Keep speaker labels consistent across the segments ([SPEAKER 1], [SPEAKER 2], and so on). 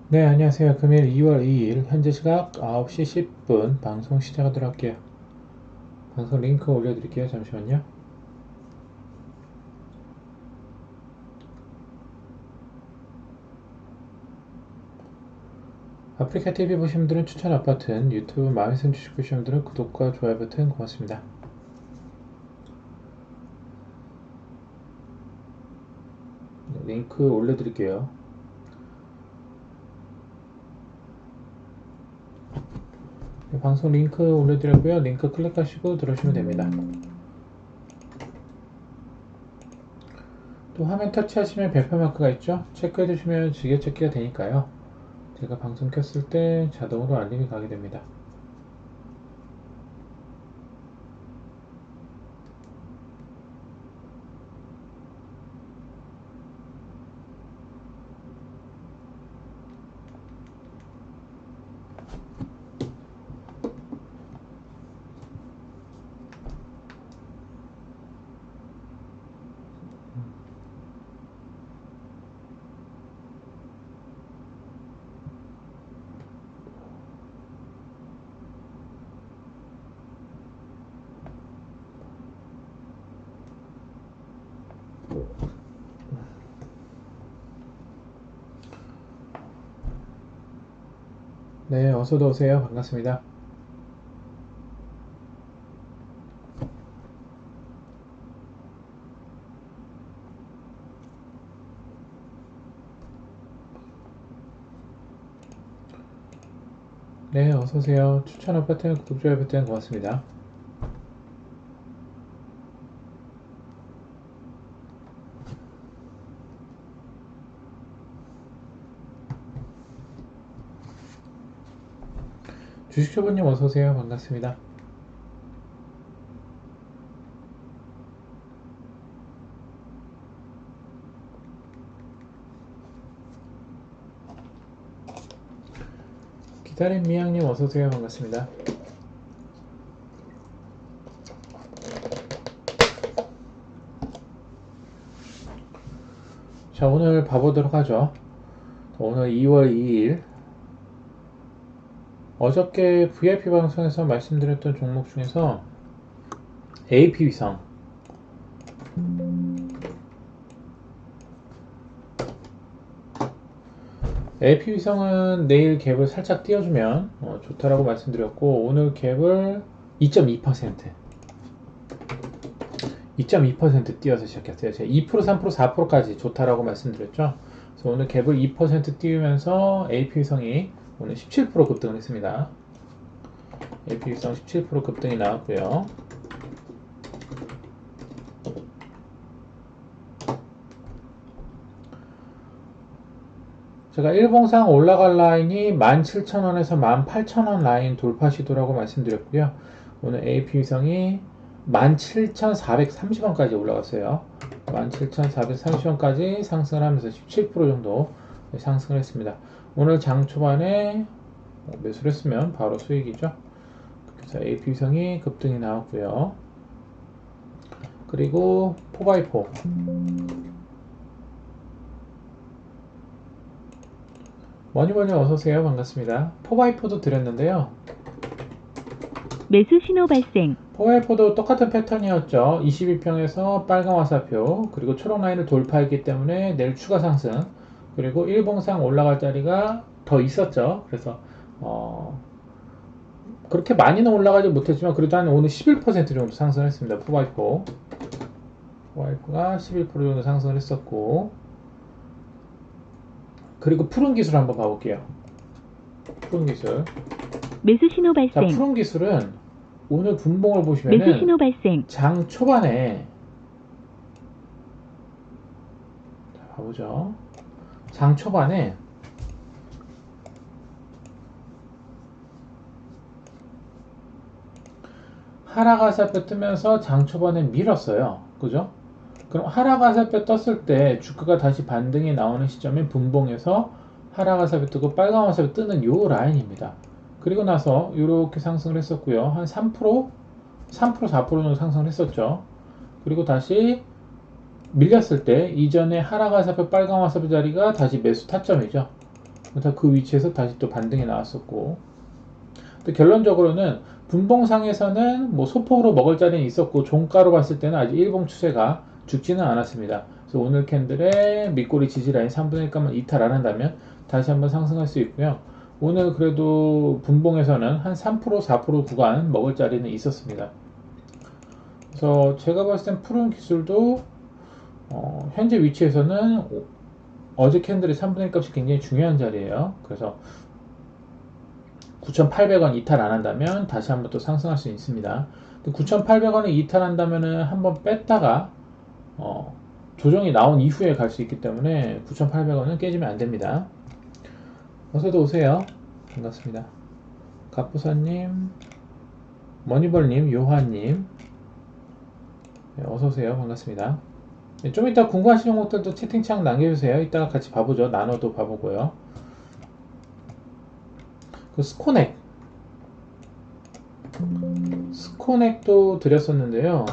[SPEAKER 1] 네, 안녕하세요. 금요일 2월 2일 현재 시각 9시 10분 방송 시작하도록 할게요. 방송 링크 올려드릴게요. 잠시만요. 아프리카 TV 보신 분들은 추천 버튼, 유튜브 마음에 주식 보신 분들은 구독과 좋아요 버튼 고맙습니다. 링크 올려드릴게요. 네, 방송 링크 올려드렸고요. 링크 클릭하시고 들어오시면 됩니다. 또 화면 터치하시면 별표 마크가 있죠? 체크해 두시면 즐겨찾기가 되니까요. 제가 방송 켰을 때 자동으로 알림이 가게 됩니다. 네, 어서도 오세요. 반갑습니다. 네, 어서오세요. 추천 버튼, 구독, 좋아요 버튼 고맙습니다. 주식초보님 어서오세요. 반갑습니다. 기다린 미양님 어서오세요. 반갑습니다. 자, 오늘 봐보도록 하죠. 오늘 2월 2일 어저께 VIP 방송에서 말씀드렸던 종목 중에서 AP위성 AP위성은 내일 갭을 살짝 띄워주면 좋다라고 말씀드렸고 오늘 갭을 2.2% 2.2% 띄워서 시작했어요. 제가 2%, 3%, 4%까지 좋다라고 말씀드렸죠. 그래서 오늘 갭을 2% 띄우면서 AP위성이 오늘 17% 급등을 했습니다. AP위성 17% 급등이 나왔고요. 제가 일봉상 올라갈 라인이 17,000원에서 18,000원 라인 돌파 시도라고 말씀드렸고요. 오늘 AP위성이 17,430원까지 올라갔어요. 17,430원까지 상승을 하면서 17% 정도 상승을 했습니다. 오늘 장 초반에 매수를 했으면 바로 수익이죠. 그래서 AP위성이 급등이 나왔고요. 그리고 4x4 머니머니 어서오세요. 반갑습니다. 4x4도 드렸는데요.
[SPEAKER 2] 매수 신호 발생.
[SPEAKER 1] 4x4도 똑같은 패턴이었죠. 21평에서 빨간 화살표 그리고 초록 라인을 돌파했기 때문에 내일 추가 상승 그리고 일봉상 올라갈 자리가 더 있었죠. 그래서 그렇게 많이는 올라가지 못했지만 그래도 한 오늘 11% 정도 상승을 했습니다. 4x4 4x가 11% 정도 상승을 했었고 그리고 푸른 기술 한번 봐볼게요. 푸른 기술
[SPEAKER 2] 매수 신호
[SPEAKER 1] 자,
[SPEAKER 2] 발생.
[SPEAKER 1] 푸른 기술은 오늘 분봉을
[SPEAKER 2] 매수
[SPEAKER 1] 보시면은
[SPEAKER 2] 신호 발생.
[SPEAKER 1] 장 초반에 자, 봐보죠. 장 초반에 하락 화살표 뜨면서 장 초반에 밀었어요. 그죠? 그럼 하락 화살표 떴을 때 주가가 다시 반등이 나오는 시점에 분봉에서 하락 화살표 뜨고 빨간 화살표 뜨는 요 라인입니다. 그리고 나서 이렇게 상승을 했었고요. 한 3%, 4% 정도 상승을 했었죠. 그리고 다시 밀렸을 때 이전에 하락 화살표 빨간 화살표 자리가 다시 매수 타점이죠. 그 위치에서 다시 또 반등이 나왔었고, 또 결론적으로는 분봉상에서는 뭐 소폭으로 먹을 자리는 있었고 종가로 봤을 때는 아직 일봉 추세가 죽지는 않았습니다. 그래서 오늘 캔들의 밑꼬리 지지라인 3분의 1값만 이탈 안 한다면 다시 한번 상승할 수 있고요. 오늘 그래도 분봉에서는 한 3% 4% 구간 먹을 자리는 있었습니다. 그래서 제가 봤을 땐 푸른 기술도 현재 위치에서는 어제 캔들의 3분의 1 값이 굉장히 중요한 자리예요. 그래서 9,800원 이탈 안 한다면 다시 한번 또 상승할 수 있습니다. 9,800원을 이탈한다면은 한번 뺐다가 조정이 나온 이후에 갈 수 있기 때문에 9,800원은 깨지면 안 됩니다. 어서도 오세요. 반갑습니다. 갑부사님, 머니벌님, 요한님, 네, 어서 오세요. 반갑습니다. 네, 좀 이따 궁금하신 종목들도 채팅창 남겨주세요. 이따가 같이 봐보죠. 나눠도 봐보고요. 그 스코넥도 드렸었는데요.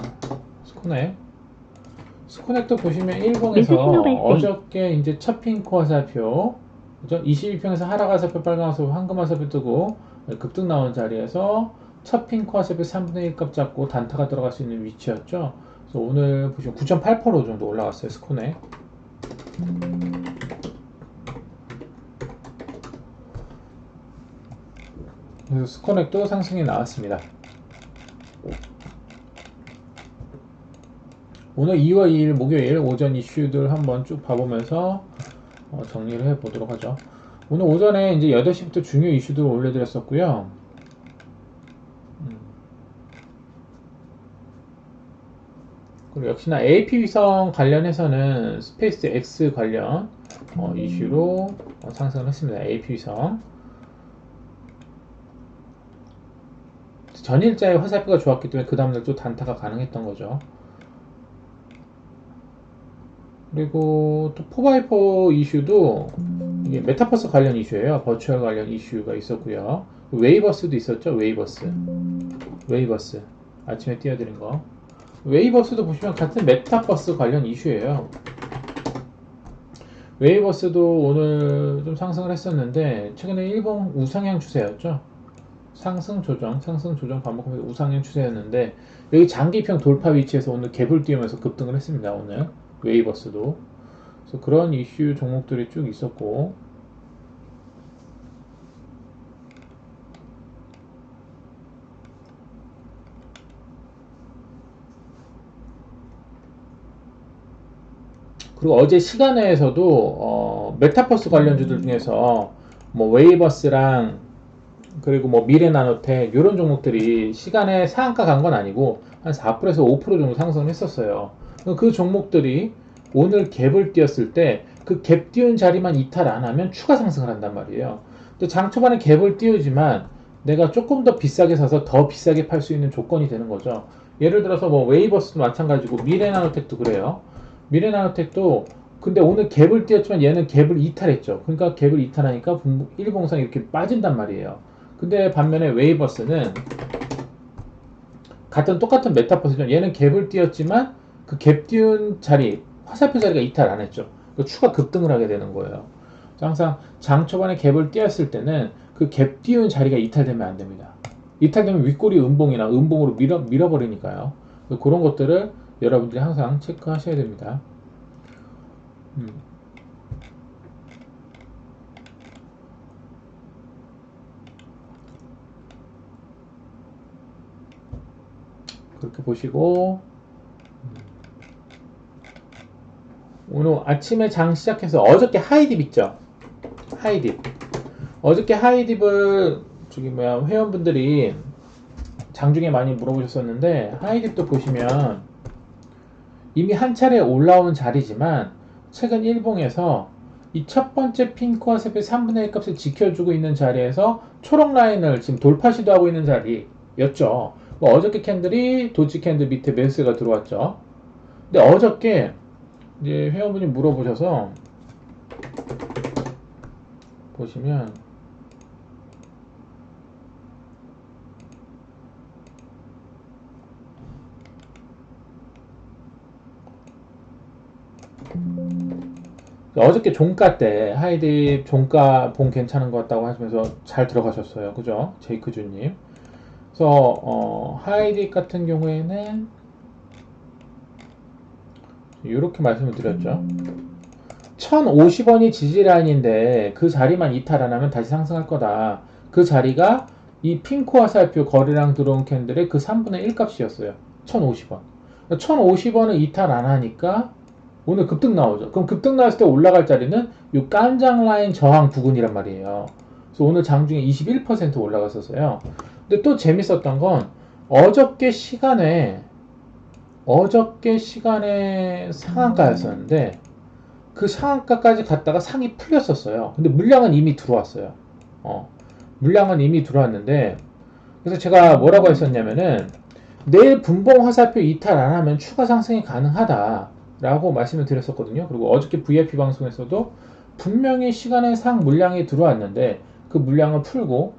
[SPEAKER 1] 스코넥도 보시면 일봉에서 어저께 이제 첫 핑크 화살표, 그죠? 22평에서 하락 화살표, 빨간 화살표, 황금 화살표 뜨고 급등 나온 자리에서 첫 핑크 화살표 3분의 1 값 잡고 단타가 들어갈 수 있는 위치였죠. 그래서 오늘 보시면 9.8% 정도 올라갔어요. 스코넥. 그래서 스코넥도 상승이 나왔습니다. 오늘 2월 2일 목요일 오전 이슈들 한번 쭉 봐보면서 정리를 해보도록 하죠. 오늘 오전에 이제 8시부터 중요 이슈들을 올려드렸었고요. 그리고 역시나 AP 위성 관련해서는 스페이스 X 관련 이슈로 상승을 했습니다. AP 위성. 전일자의 화살표가 좋았기 때문에 그 다음날 또 단타가 가능했던 거죠. 그리고 또 4x4 이슈도 이게 메타버스 관련 이슈예요. 버추얼 관련 이슈가 있었고요. 웨이버스도 있었죠. 웨이버스 아침에 띄워드린 거. 웨이버스도 보시면 같은 메타버스 관련 이슈예요. 웨이버스도 오늘 좀 상승을 했었는데 최근에 일본 우상향 추세였죠. 상승 조정 반복하면서 우상향 추세였는데 여기 장기평 돌파 위치에서 오늘 갭을 띄우면서 급등을 했습니다. 오늘 웨이버스도. 그래서 그런 이슈 종목들이 쭉 있었고, 그리고 어제 시간외에서도 메타버스 관련주들 중에서 뭐 웨이버스랑 그리고 뭐 미래나노텍 이런 종목들이 시간에 상한가 간 건 아니고 한 4%에서 5% 정도 상승을 했었어요. 그 종목들이 오늘 갭을 띄었을 때 그 갭 띄운 자리만 이탈 안 하면 추가 상승을 한단 말이에요. 근데 장 초반에 갭을 띄우지만 내가 조금 더 비싸게 사서 더 비싸게 팔 수 있는 조건이 되는 거죠. 예를 들어서 뭐 웨이버스도 마찬가지고 미래나노텍도 그래요. 미래나노텍도 근데 오늘 갭을 띄었지만 얘는 갭을 이탈했죠. 그러니까 갭을 이탈하니까 일봉상 이렇게 빠진단 말이에요. 근데 반면에 웨이버스는 똑같은 메타버스죠. 얘는 갭을 띄었지만 그 갭 띄운 자리, 화살표 자리가 이탈 안 했죠. 추가 급등을 하게 되는 거예요. 항상 장 초반에 갭을 띄었을 때는 그 갭 띄운 자리가 이탈되면 안 됩니다. 이탈되면 윗꼬리 음봉이나 음봉으로 밀어버리니까요. 그런 것들을 여러분들이 항상 체크하셔야 됩니다. 그렇게 보시고 오늘 아침에 장 시작해서 어저께 하이딥 있죠. 하이딥 어저께 하이딥을 회원분들이 장중에 많이 물어보셨었는데 하이딥도 보시면 이미 한 차례 올라온 자리지만 최근 일봉에서 이 첫 번째 핑크 화살표 3분의 1 값을 지켜주고 있는 자리에서 초록 라인을 지금 돌파 시도하고 있는 자리였죠. 어저께 캔들이 도치 캔들 밑에 매수가 들어왔죠. 근데 어저께 이제 회원분이 물어보셔서 보시면 어저께 종가 때 하이딥 종가 봉 괜찮은 것 같다고 하시면서 잘 들어가셨어요. 그죠? 제이크주님. 그래서 하이딥 같은 경우에는 이렇게 말씀을 드렸죠. 1050원이 지지라인인데 그 자리만 이탈 안 하면 다시 상승할 거다. 그 자리가 이 핑크 화살표 거래량 들어온 캔들의 그 3분의 1 값이었어요. 1050원. 1050원을 이탈 안 하니까 오늘 급등 나오죠. 그럼 급등 나왔을 때 올라갈 자리는 이 깐장 라인 저항 부근이란 말이에요. 그래서 오늘 장중에 21% 올라갔었어요. 근데 또 재밌었던 건 어저께 시간에 상한가였었는데 그 상한가까지 갔다가 상이 풀렸었어요. 근데 물량은 이미 들어왔어요. 물량은 이미 들어왔는데 그래서 제가 뭐라고 했었냐면은 내일 분봉 화살표 이탈 안 하면 추가 상승이 가능하다 라고 말씀을 드렸었거든요. 그리고 어저께 VIP 방송에서도 분명히 시간에 상 물량이 들어왔는데 그 물량을 풀고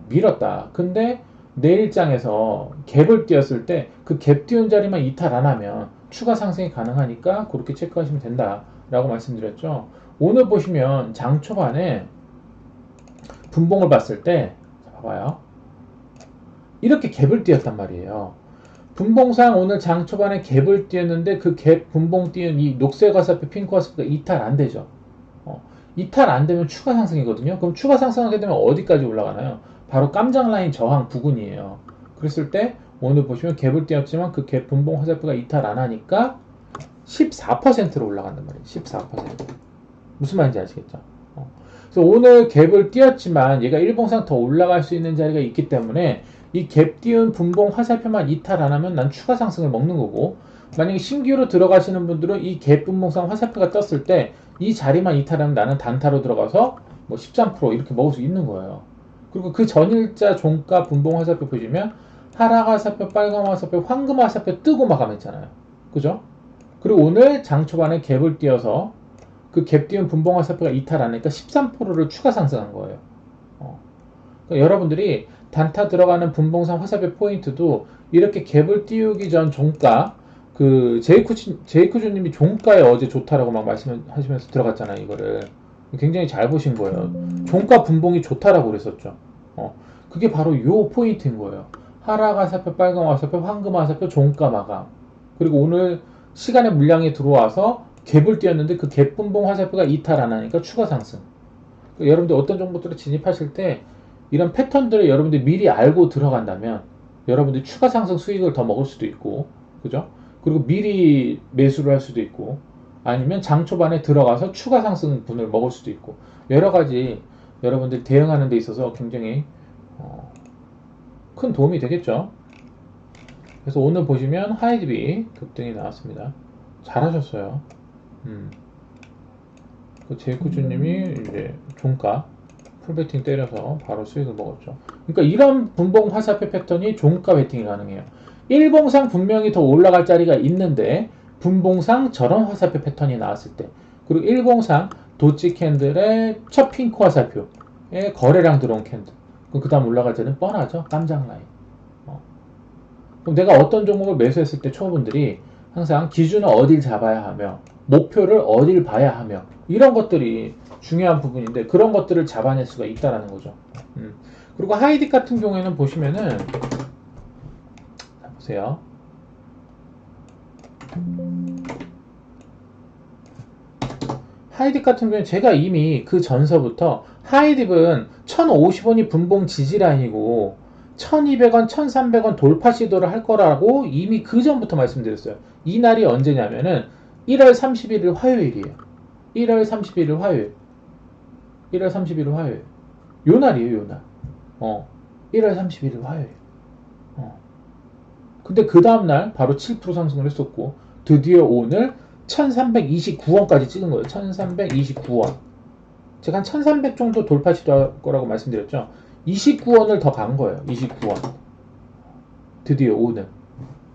[SPEAKER 1] 밀었다. 근데 내일장에서 갭을 띄었을 때 그 갭 띄운 자리만 이탈 안 하면 추가 상승이 가능하니까 그렇게 체크하시면 된다 라고 말씀드렸죠. 오늘 보시면 장 초반에 분봉을 봤을 때 봐봐요. 이렇게 갭을 띄었단 말이에요. 분봉상 오늘 장 초반에 갭을 띄었는데 그 갭 분봉 띄운 이 녹색 화살표 핑크 화살표가 이탈 안 되죠. 이탈 안 되면 추가 상승이거든요. 그럼 추가 상승하게 되면 어디까지 올라가나요? 바로 깜장 라인 저항 부근이에요. 그랬을 때 오늘 보시면 갭을 띄었지만 그 갭 분봉 화살표가 이탈 안 하니까 14%로 올라간단 말이에요. 14%. 무슨 말인지 아시겠죠? 그래서 오늘 갭을 띄었지만 얘가 일봉상 더 올라갈 수 있는 자리가 있기 때문에 이 갭 띄운 분봉 화살표만 이탈 안 하면 난 추가 상승을 먹는 거고, 만약에 신규로 들어가시는 분들은 이 갭 분봉상 화살표가 떴을 때 이 자리만 이탈하면 나는 단타로 들어가서 뭐 13% 이렇게 먹을 수 있는 거예요. 그리고 그 전일자 종가 분봉 화살표 보시면 하락 화살표, 빨간 화살표, 황금 화살표 뜨고 마감했잖아요. 그죠? 그리고 오늘 장 초반에 갭을 띄어서 그 갭 띄운 분봉 화살표가 이탈 안 하니까 13%를 추가 상승한 거예요. 그러니까 여러분들이 단타 들어가는 분봉상 화살표 포인트도 이렇게 갭을 띄우기 전 종가, 그 제이크주님이 종가에 어제 좋다라고 막 말씀하시면서 들어갔잖아요. 이거를 굉장히 잘 보신 거예요. 종가 분봉이 좋다라고 그랬었죠. 그게 바로 요 포인트인 거예요. 하락 화살표, 빨간 화살표, 황금 화살표, 종가 마감. 그리고 오늘 시간에 물량이 들어와서 갭을 띄었는데 그 갭 분봉 화살표가 이탈 안 하니까 추가 상승. 그러니까 여러분들 어떤 정보들을 진입하실 때 이런 패턴들을 여러분들이 미리 알고 들어간다면 여러분들이 추가 상승 수익을 더 먹을 수도 있고, 그죠? 그리고 미리 매수를 할 수도 있고, 아니면 장 초반에 들어가서 추가 상승분을 먹을 수도 있고, 여러 가지 여러분들이 대응하는 데 있어서 굉장히 큰 도움이 되겠죠. 그래서 오늘 보시면 하이딥이 급등이 나왔습니다. 잘하셨어요. 그 제이크주님이 이제 종가 풀베팅 때려서 바로 수익을 먹었죠. 그러니까 이런 분봉 화살표 패턴이 종가 베팅이 가능해요. 일봉상 분명히 더 올라갈 자리가 있는데 분봉상 저런 화살표 패턴이 나왔을 때, 그리고 일봉상 도치 캔들의 첫 핑크 화살표에 거래량 들어온 캔들, 그 다음 올라갈 때는 뻔하죠. 깜장 라인. 그럼 내가 어떤 종목을 매수했을 때 초보분들이 항상 기준을 어딜 잡아야 하며 목표를 어딜 봐야 하며 이런 것들이 중요한 부분인데 그런 것들을 잡아낼 수가 있다라는 거죠. 그리고 하이딥 같은 경우에는 보시면은, 자, 보세요. 하이딥 같은 경우는 제가 이미 그 전서부터 하이딥은 1050원이 분봉 지지라인이고 1200원, 1300원 돌파 시도를 할 거라고 이미 그 전부터 말씀드렸어요. 이 날이 언제냐면은 1월 31일 화요일이에요. 1월 31일 화요일. 1월 31일 화요일. 요 날이에요, 요 날. 1월 31일 화요일. 근데 그 다음날 바로 7% 상승을 했었고, 드디어 오늘 1329원까지 찍은 거예요. 1329원. 제가 한 1300 정도 돌파 시도할 거라고 말씀드렸죠. 29원을 더 간 거예요. 29원. 드디어 오늘.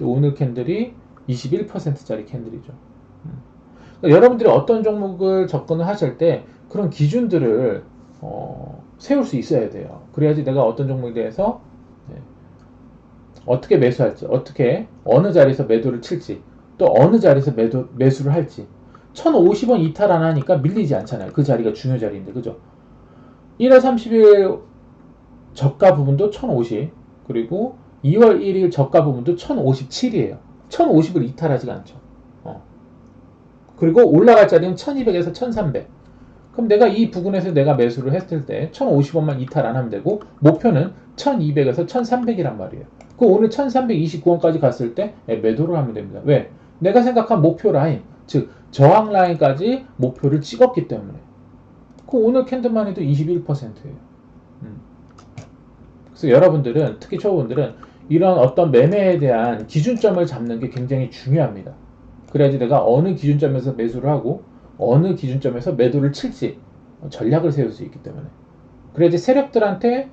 [SPEAKER 1] 오늘 캔들이 21%짜리 캔들이죠. 그러니까 여러분들이 어떤 종목을 접근을 하실 때 그런 기준들을 세울 수 있어야 돼요. 그래야지 내가 어떤 종목에 대해서 어떻게 매수할지, 어떻게 어느 자리에서 매도를 칠지, 또 어느 자리에서 매수를 할지, 1050원 이탈 안 하니까 밀리지 않잖아요. 그 자리가 중요 자리인데, 그죠? 1월 30일 저가 부분도 1050, 그리고 2월 1일 저가 부분도 1057이에요. 1050을 이탈하지가 않죠. 그리고 올라갈 자리는 1200에서 1300. 그럼 내가 이 부분에서 내가 매수를 했을 때 1050원만 이탈 안 하면 되고, 목표는 1200에서 1300이란 말이에요. 그 오늘 1329원까지 갔을 때 매도를 하면 됩니다. 왜? 내가 생각한 목표 라인, 즉 저항 라인까지 목표를 찍었기 때문에. 그 오늘 캔들만 해도 21%예요. 그래서 여러분들은, 특히 초보분들은 이런 어떤 매매에 대한 기준점을 잡는 게 굉장히 중요합니다. 그래야지 내가 어느 기준점에서 매수를 하고 어느 기준점에서 매도를 칠지 전략을 세울 수 있기 때문에. 그래야지 세력들한테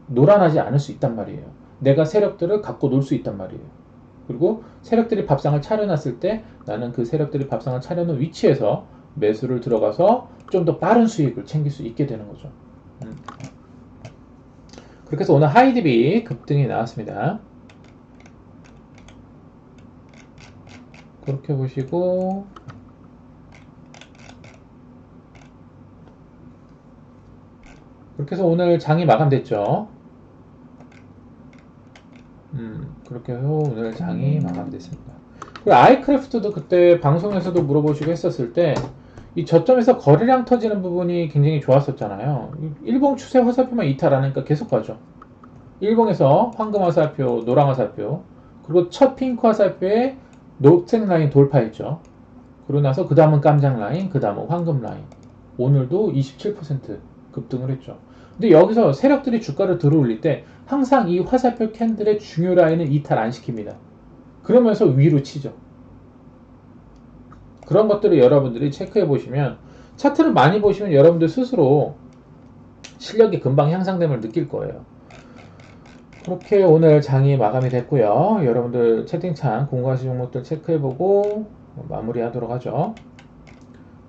[SPEAKER 1] 놀아나지 않을 수 있단 말이에요. 내가 세력들을 갖고 놀 수 있단 말이에요. 그리고 세력들이 밥상을 차려놨을 때 나는 그 세력들이 밥상을 차려놓은 위치에서 매수를 들어가서 좀 더 빠른 수익을 챙길 수 있게 되는 거죠. 그렇게 해서 오늘 하이디비 급등이 나왔습니다. 그렇게 보시고, 그렇게 해서 오늘 장이 마감됐죠. 그렇게 해서 오늘 장이 마감됐습니다. 그리고 아이크래프트도 그때 방송에서도 물어보시고 했었을 때 이 저점에서 거래량 터지는 부분이 굉장히 좋았었잖아요. 일봉 추세 화살표만 이탈하니까 계속 가죠. 일봉에서 황금 화살표, 노랑 화살표, 그리고 첫 핑크 화살표에 녹색 라인 돌파했죠. 그러고 나서 그 다음은 깜장 라인, 그 다음은 황금 라인. 오늘도 27% 급등을 했죠. 근데 여기서 세력들이 주가를 들어올릴 때 항상 이 화살표 캔들의 중요 라인을 이탈 안 시킵니다. 그러면서 위로 치죠. 그런 것들을 여러분들이 체크해 보시면, 차트를 많이 보시면 여러분들 스스로 실력이 금방 향상됨을 느낄 거예요. 그렇게 오늘 장이 마감이 됐고요. 여러분들 채팅창 공부하신 종목들 체크해보고 마무리하도록 하죠.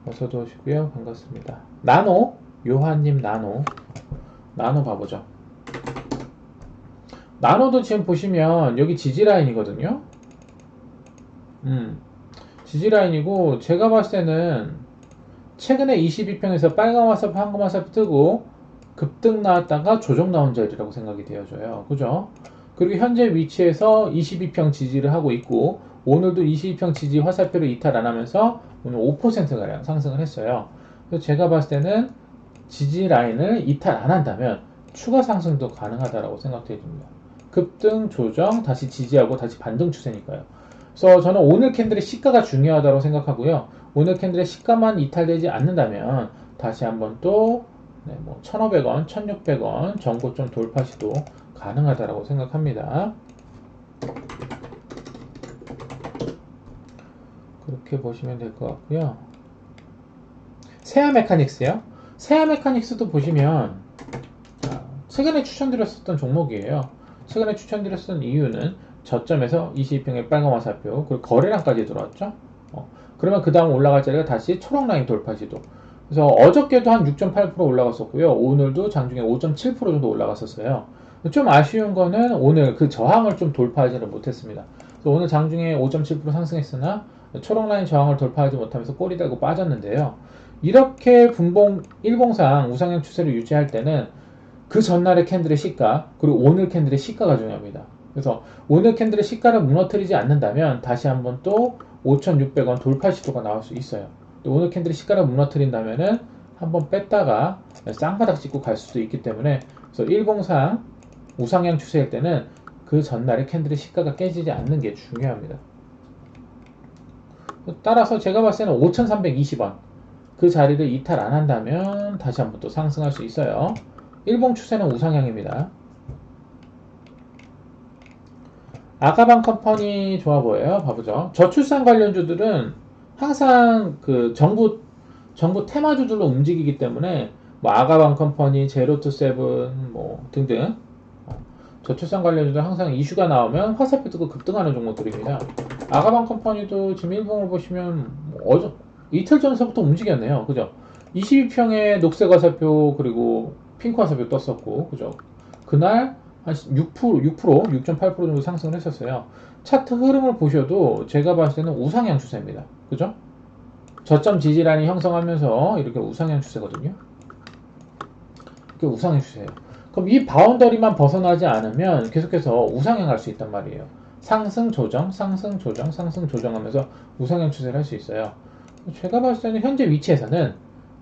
[SPEAKER 1] 어서도 오시고요. 반갑습니다. 나노, 요한님 나노 봐보죠. 나노도 지금 보시면 여기 지지라인이거든요. 지지라인이고, 제가 봤을 때는 최근에 22평에서 빨간 화살표, 황금 화살표 뜨고 급등 나왔다가 조정 나온 자리라고 생각이 되어져요. 그죠? 그리고 현재 위치에서 22평 지지를 하고 있고, 오늘도 22평 지지 화살표를 이탈 안 하면서 오늘 5%가량 상승을 했어요. 그래서 제가 봤을 때는 지지 라인을 이탈 안 한다면 추가 상승도 가능하다고 생각됩니다. 급등, 조정, 다시 지지하고 다시 반등 추세니까요. 그래서 저는 오늘 캔들의 시가가 중요하다고 생각하고요. 오늘 캔들의 시가만 이탈되지 않는다면 다시 한번 또 1,500원, 1,600원 전고점 돌파 시도 가능하다고 생각합니다. 그렇게 보시면 될 것 같고요. 세아 메카닉스요. 세아 메카닉스도 보시면 최근에 추천드렸었던 종목이에요. 최근에 추천드렸던 이유는 저점에서 22평의 빨간 화살표, 그리고 거래량까지 들어왔죠. 그러면 그 다음 올라갈 자리가 다시 초록 라인 돌파 시도. 그래서 어저께도 한 6.8% 올라갔었고요. 오늘도 장중에 5.7% 정도 올라갔었어요. 좀 아쉬운 거는 오늘 그 저항을 좀 돌파하지는 못했습니다. 그래서 오늘 장중에 5.7% 상승했으나 초록 라인 저항을 돌파하지 못하면서 꼬리 달고 빠졌는데요. 이렇게 분봉 일봉상 우상향 추세를 유지할 때는 그 전날의 캔들의 시가, 그리고 오늘 캔들의 시가가 중요합니다. 그래서 오늘 캔들의 시가를 무너뜨리지 않는다면 다시 한번 또 5,600원 돌파 시도가 나올 수 있어요. 오늘 캔들의 시가를 무너뜨린다면은 한번 뺐다가 쌍바닥 찍고 갈 수도 있기 때문에, 그래서 일봉상 우상향 추세일 때는 그 전날의 캔들의 시가가 깨지지 않는 게 중요합니다. 따라서 제가 봤을 때는 5,320원 그 자리를 이탈 안 한다면 다시 한번 또 상승할 수 있어요. 일봉 추세는 우상향입니다. 아가방 컴퍼니 좋아 보여요. 봐보죠. 저출산 관련주들은 항상 그 정부 테마주들로 움직이기 때문에 아가방 컴퍼니, 제로투세븐 등등 저출산 관련주들 항상 이슈가 나오면 화살표 뜨고 급등하는 종목들입니다. 아가방 컴퍼니도 지금 일봉을 보시면 이틀 전서부터 움직였네요. 그죠? 22평의 녹색 화살표, 그리고 핑크 화살표 떴었고, 그죠? 그날 한 6.8% 정도 상승을 했었어요. 차트 흐름을 보셔도 제가 봤을 때는 우상향 추세입니다. 그죠? 저점 지지라인이 형성하면서 이렇게 우상향 추세거든요. 이렇게 우상향 추세예요. 그럼 이 바운더리만 벗어나지 않으면 계속해서 우상향할 수 있단 말이에요. 상승 조정, 상승 조정, 상승 조정하면서 우상향 추세를 할 수 있어요. 제가 봤을 때는 현재 위치에서는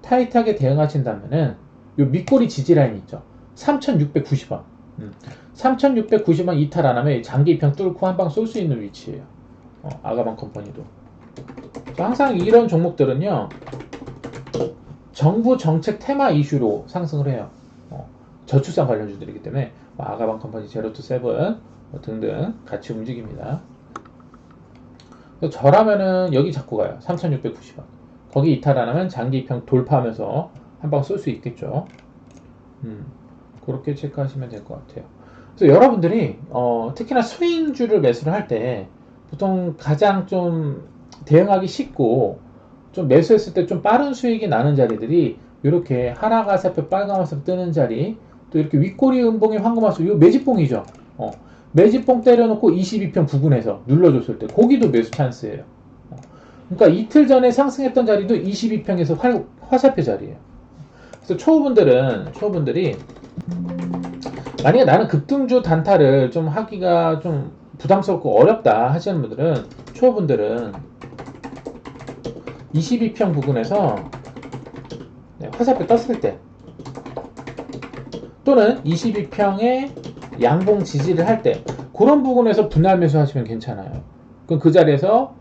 [SPEAKER 1] 타이트하게 대응하신다면은 요 밑꼬리 지지라인 있죠. 3,690원. 3,690원 이탈 안 하면 장기 입형 뚫고 한 방 쏠 수 있는 위치예요. 아가방 컴퍼니도. 항상 이런 종목들은요, 정부 정책 테마 이슈로 상승을 해요. 저출산 관련주들이기 때문에 아가방 컴퍼니 제로투세븐 등등 같이 움직입니다. 저라면은 여기 잡고 가요. 3,690원. 거기 이탈 안 하면 장기 입형 돌파하면서 한 방 쏠 수 있겠죠. 그렇게 체크하시면 될 것 같아요. 그래서 여러분들이 특히나 스윙주를 매수를 할 때 보통 가장 좀 대응하기 쉽고 좀 매수했을 때 좀 빠른 수익이 나는 자리들이 이렇게 하락 화살표 빨간 화살표 뜨는 자리, 또 이렇게 윗꼬리 음봉이 황금 화살표, 이거 매집봉이죠. 매집봉 때려놓고 22평 부근에서 눌러줬을 때 거기도 매수 찬스예요. 그러니까 이틀 전에 상승했던 자리도 22평에서 화살표 자리예요. 그래서 초보분들이 만약에 나는 급등주 단타를 좀 하기가 좀 부담스럽고 어렵다 하시는 분들은, 초보분들은 22평 부근에서 화살표 떴을 때 또는 22평에 양봉 지지를 할 때 그런 부분에서 분할 매수 하시면 괜찮아요. 그럼 그 자리에서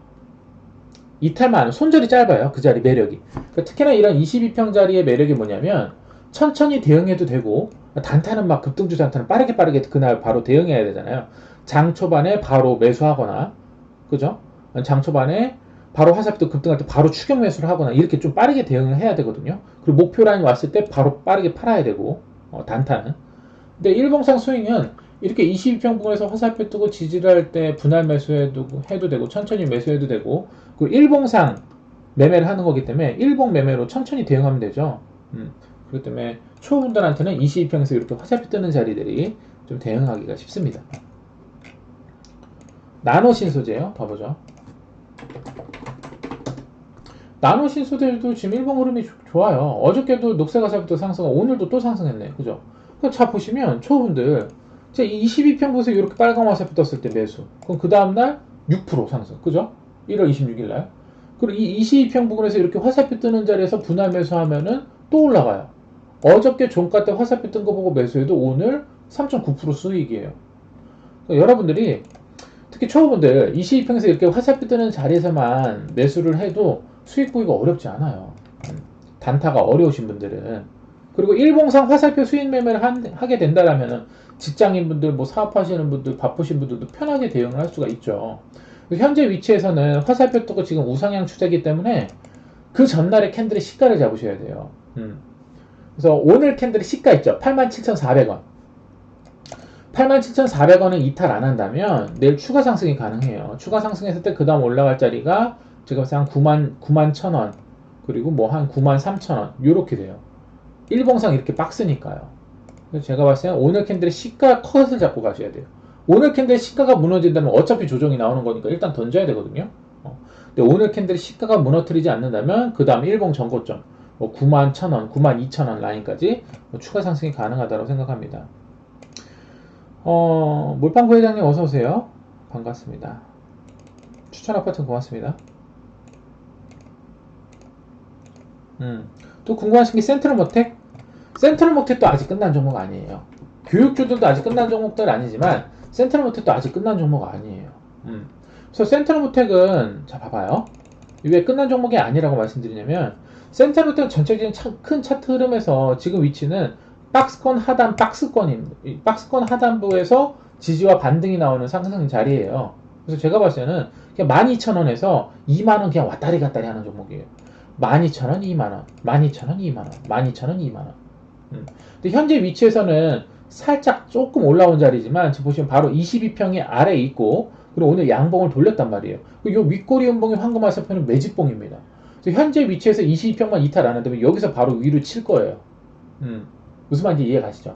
[SPEAKER 1] 이탈만 하면 손절이 짧아요. 그 자리 매력이. 그러니까 특히나 이런 22평 자리의 매력이 뭐냐면 천천히 대응해도 되고, 단타는 막 급등주 단타는 빠르게 그날 바로 대응해야 되잖아요. 장 초반에 바로 매수하거나, 그죠? 장 초반에 바로 화살표 급등할 때 바로 추격 매수를 하거나 이렇게 좀 빠르게 대응을 해야 되거든요. 그리고 목표 라인 왔을 때 바로 빠르게 팔아야 되고, 단타는. 근데 일봉상 스윙은 이렇게 22평 부근에서 화살표 뜨고 지지를 할 때 분할 매수해도 되고 천천히 매수해도 되고, 그리고 일봉상 매매를 하는 거기 때문에 일봉 매매로 천천히 대응하면 되죠. 그렇기 때문에 초보분들한테는 22평에서 이렇게 화살표 뜨는 자리들이 좀 대응하기가 쉽습니다. 나노 신소재요. 봐보죠. 나노 신소재도 지금 일봉 흐름이 좋아요. 어저께도 녹색 화살표 상승하고 오늘도 또 상승했네. 그죠? 자 보시면 초보분들 22평 보세요. 이렇게 빨간 화살표 떴을 때 매수. 그럼 그 다음날 6% 상승. 그죠? 1월 26일날. 그리고 이 22평 부근에서 이렇게 화살표 뜨는 자리에서 분할 매수하면은 또 올라가요. 어저께 종가 때 화살표 뜬 거 보고 매수해도 오늘 3.9% 수익이에요. 그러니까 여러분들이 특히 초보분들 22평에서 이렇게 화살표 뜨는 자리에서만 매수를 해도 수익 보기가 어렵지 않아요. 단타가 어려우신 분들은. 그리고 일봉상 화살표 수익 매매를 하게 된다라면은 직장인분들, 뭐 사업하시는 분들, 바쁘신 분들도 편하게 대응을 할 수가 있죠. 현재 위치에서는 화살표 뜨고 지금 우상향 추세이기 때문에 그 전날의 캔들의 시가를 잡으셔야 돼요. 그래서 오늘 캔들의 시가 있죠. 87,400원. 87,400원은 이탈 안 한다면 내일 추가 상승이 가능해요. 추가 상승했을 때 그 다음 올라갈 자리가 제가 봤을 때 한 9만 1,000원, 그리고 뭐 한 9만 3,000원 이렇게 돼요. 일봉상 이렇게 박스니까요. 그래서 제가 봤을 때 오늘 캔들의 시가 컷을 잡고 가셔야 돼요. 오늘 캔들의 시가가 무너진다면 어차피 조정이 나오는 거니까 일단 던져야 되거든요. 근데 오늘 캔들의 시가가 무너뜨리지 않는다면 그 다음 일봉 전고점 뭐 9만 1,000원, 9만 2,000원 라인까지 추가 상승이 가능하다고 생각합니다. 몰빵 부회장님 어서오세요. 반갑습니다. 추천 아파트 고맙습니다. 또 궁금하신 게 센트럴모텍? 센트럴모텍도 아직 끝난 종목 아니에요. 교육주들도 아직 끝난 종목들 아니지만 센트럴모텍도 아직 끝난 종목 아니에요. 그래서 센트럴모텍은 자 봐봐요. 왜 끝난 종목이 아니라고 말씀드리냐면 센트럴모텍은 전체적인 큰 차트 흐름에서 지금 위치는 박스권 하단 박스권 하단부에서 지지와 반등이 나오는 상승 자리예요. 그래서 제가 봤을 때는 그냥 12,000원에서 2만원 그냥 왔다리 갔다리 하는 종목이에요. 12,000원, 2만원, 12,000원, 2만원, 12,000원, 2만원. 근데 현재 위치에서는 살짝 조금 올라온 자리지만 지금 보시면 바로 22평이 아래에 있고, 그리고 오늘 양봉을 돌렸단 말이에요. 이 윗꼬리 음봉의 황금 화살표는 매집봉입니다. 그래서 현재 위치에서 22평만 이탈 안 한다면 여기서 바로 위로 칠 거예요. 무슨 말인지 이해 가시죠?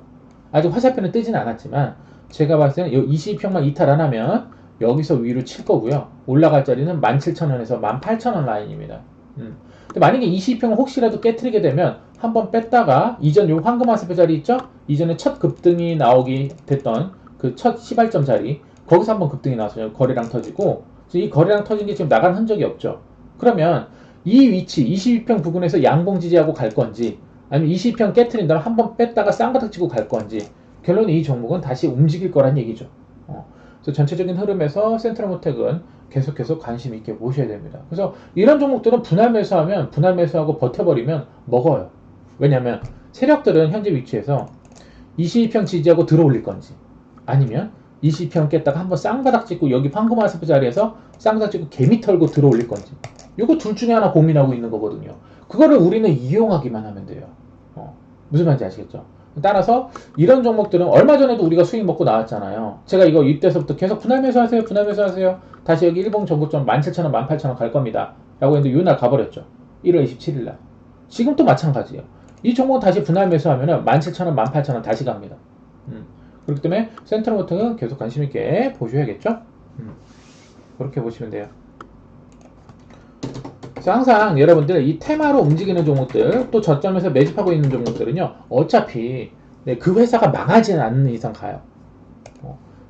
[SPEAKER 1] 아직 화살표는 뜨진 않았지만 제가 봤을 때는 22평만 이탈 안 하면 여기서 위로 칠 거고요. 올라갈 자리는 17,000원에서 18,000원 라인입니다. 근데 만약에 22평을 혹시라도 깨트리게 되면 한번 뺐다가 이전 요 황금화살표 자리 있죠? 이전에 첫 급등이 나오게 됐던 그 첫 시발점 자리 거기서 한번 급등이 나왔어요. 거래량 터지고 이 거래량 터진 게 지금 나간 흔적이 없죠. 그러면 이 위치 22평 부근에서 양봉 지지하고 갈 건지 아니면 22평 깨트린 다음에 한번 뺐다가 쌍바닥 치고 갈 건지 결론은 이 종목은 다시 움직일 거란 얘기죠. 그래서 전체적인 흐름에서 센트럴모텍은 계속해서 관심 있게 보셔야 됩니다. 그래서 이런 종목들은 분할 매수하면 분할 매수하고 버텨버리면 먹어요. 왜냐하면 세력들은 현재 위치에서 22평 지지하고 들어올릴 건지 아니면 22평 깼다가 한번 쌍바닥 찍고 여기 황금화살표 자리에서 쌍바닥 찍고 개미 털고 들어올릴 건지 이거 둘 중에 하나 고민하고 있는 거거든요. 그거를 우리는 이용하기만 하면 돼요. 무슨 말인지 아시겠죠? 따라서 이런 종목들은 얼마 전에도 우리가 수익 먹고 나왔잖아요. 제가 이거 이때서부터 계속 분할 매수하세요. 분할 매수하세요. 다시 여기 일봉 전고점 17,000원, 18,000원 갈 겁니다. 라고 했는데 요날 가버렸죠. 1월 27일 날. 지금 또 마찬가지예요. 이 종목은 다시 분할 매수하면은 17,000원, 18,000원 다시 갑니다. 그렇기 때문에 센트럴모텍은 계속 관심 있게 보셔야겠죠? 그렇게 보시면 돼요. 그래서 항상 여러분들 이 테마로 움직이는 종목들 또 저점에서 매집하고 있는 종목들은요 어차피 그 회사가 망하지는 않는 이상 가요.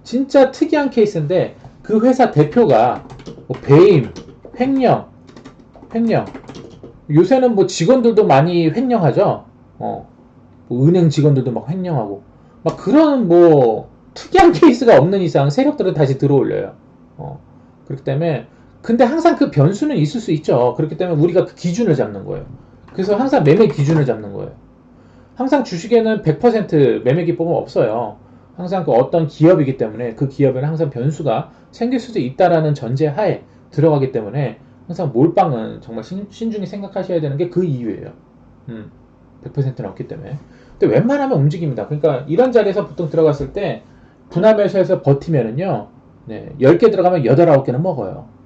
[SPEAKER 1] 진짜 특이한 케이스인데 그 회사 대표가 뭐 배임, 횡령 요새는 뭐 직원들도 많이 횡령하죠. 뭐 은행 직원들도 막 횡령하고 막 그런 뭐 특이한 케이스가 없는 이상 세력들은 다시 들어올려요. 그렇기 때문에 근데 항상 그 변수는 있을 수 있죠. 그렇기 때문에 우리가 그 기준을 잡는 거예요. 그래서 항상 매매 기준을 잡는 거예요. 항상 주식에는 100% 매매 기법은 없어요. 항상 그 어떤 기업이기 때문에 그 기업에는 항상 변수가 생길 수도 있다라는 전제 하에 들어가기 때문에 항상 몰빵은 정말 신중히 생각하셔야 되는 게 그 이유예요. 100%는 없기 때문에. 근데 웬만하면 움직입니다. 그러니까 이런 자리에서 보통 들어갔을 때 분할 매수해서 버티면은요, 10개 들어가면 8, 9개는 먹어요.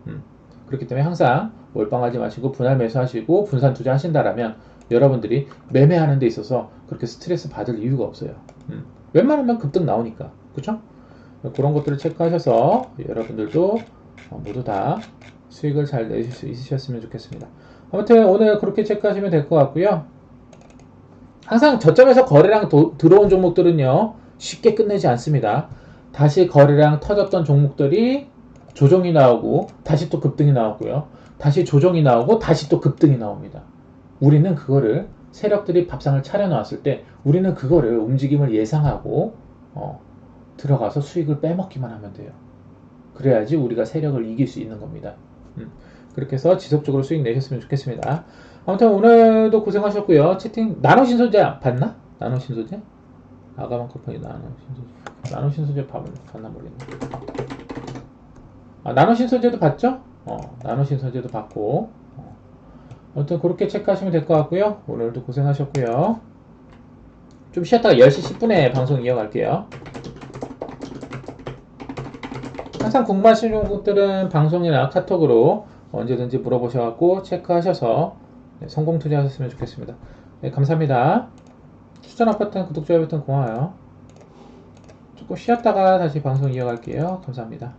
[SPEAKER 1] 그렇기 때문에 항상 몰빵하지 마시고 분할 매수하시고 분산 투자하신다라면 여러분들이 매매하는 데 있어서 그렇게 스트레스 받을 이유가 없어요. 웬만하면 급등 나오니까. 그쵸? 그런 것들을 체크하셔서 여러분들도 모두 다 수익을 잘 내실 수 있으셨으면 좋겠습니다. 아무튼 오늘 그렇게 체크하시면 될 것 같고요. 항상 저점에서 거래량 들어온 종목들은요 쉽게 끝내지 않습니다. 다시 거래량 터졌던 종목들이 조정이 나오고 다시 또 급등이 나오고요. 다시 조정이 나오고 다시 또 급등이 나옵니다. 우리는 그거를 세력들이 밥상을 차려놨을 때 우리는 그거를 움직임을 예상하고 들어가서 수익을 빼먹기만 하면 돼요. 그래야지 우리가 세력을 이길 수 있는 겁니다. 그렇게 해서 지속적으로 수익 내셨으면 좋겠습니다. 아무튼 오늘도 고생하셨고요. 채팅 나노신소재 봤나? 나노신소재? 아가만 쿠폰이 나노신소재 봤나 모르겠네. 나노신소재도 봤죠? 나노신소재도 봤고 아무튼 그렇게 체크하시면 될 것 같고요. 오늘도 고생하셨고요. 좀 쉬었다가 10시 10분에 방송 이어갈게요. 항상 궁금하신 종목들은 방송이나 카톡으로 언제든지 물어보셔갖고 체크하셔서 성공 투자하셨으면 좋겠습니다. 감사합니다. 추천아파트는 구독, 좋아요 버튼 고마워요. 조금 쉬었다가 다시 방송 이어갈게요. 감사합니다.